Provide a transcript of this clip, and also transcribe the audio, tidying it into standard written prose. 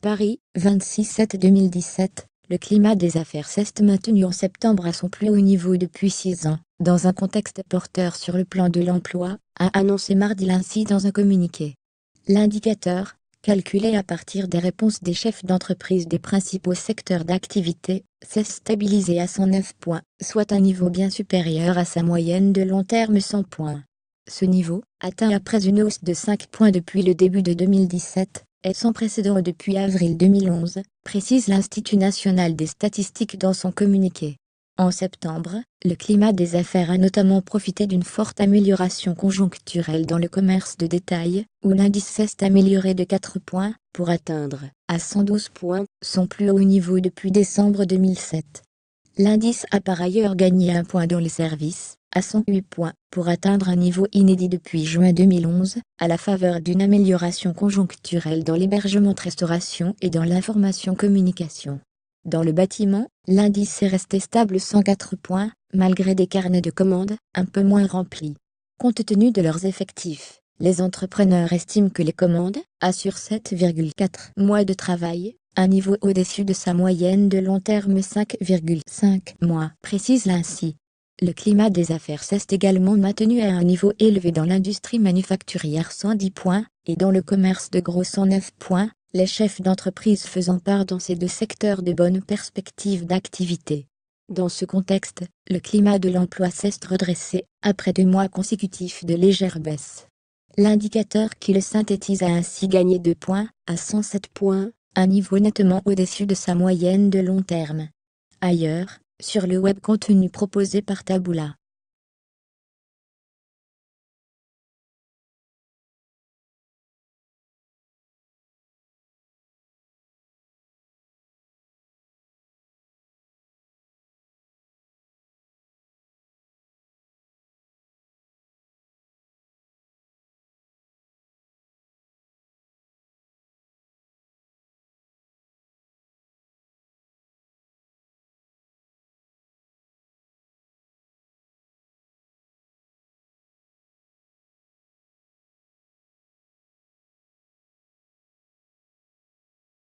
Paris, 26/7/2017. Le climat des affaires s'est maintenu en septembre à son plus haut niveau depuis 6 ans, dans un contexte porteur sur le plan de l'emploi, a annoncé mardi l'ANSSI dans un communiqué. L'indicateur, calculé à partir des réponses des chefs d'entreprise des principaux secteurs d'activité, s'est stabilisé à 109 points, soit un niveau bien supérieur à sa moyenne de long terme 100 points. Ce niveau, atteint après une hausse de 5 points depuis le début de 2017, est sans précédent depuis avril 2011, précise l'Institut national des statistiques dans son communiqué. En septembre, le climat des affaires a notamment profité d'une forte amélioration conjoncturelle dans le commerce de détail, où l'indice s'est amélioré de 4 points, pour atteindre, à 112 points, son plus haut niveau depuis décembre 2007. L'indice a par ailleurs gagné 1 point dans les services, à 108 points, pour atteindre un niveau inédit depuis juin 2011, à la faveur d'une amélioration conjoncturelle dans l'hébergement-restauration et dans l'information-communication. Dans le bâtiment, l'indice est resté stable 104 points, malgré des carnets de commandes un peu moins remplis. Compte tenu de leurs effectifs, les entrepreneurs estiment que les commandes assurent 7,4 mois de travail, un niveau au-dessus de sa moyenne de long terme 5,5 mois, précise l'ANSSI. Le climat des affaires s'est également maintenu à un niveau élevé dans l'industrie manufacturière 110 points, et dans le commerce de gros 109 points, les chefs d'entreprise faisant part dans ces deux secteurs de bonnes perspectives d'activité. Dans ce contexte, le climat de l'emploi s'est redressé, après 2 mois consécutifs de légère baisse. L'indicateur qui le synthétise a ainsi gagné 2 points, à 107 points, un niveau nettement au-dessus de sa moyenne de long terme. Ailleurs, sur le web contenu proposé par Taboola.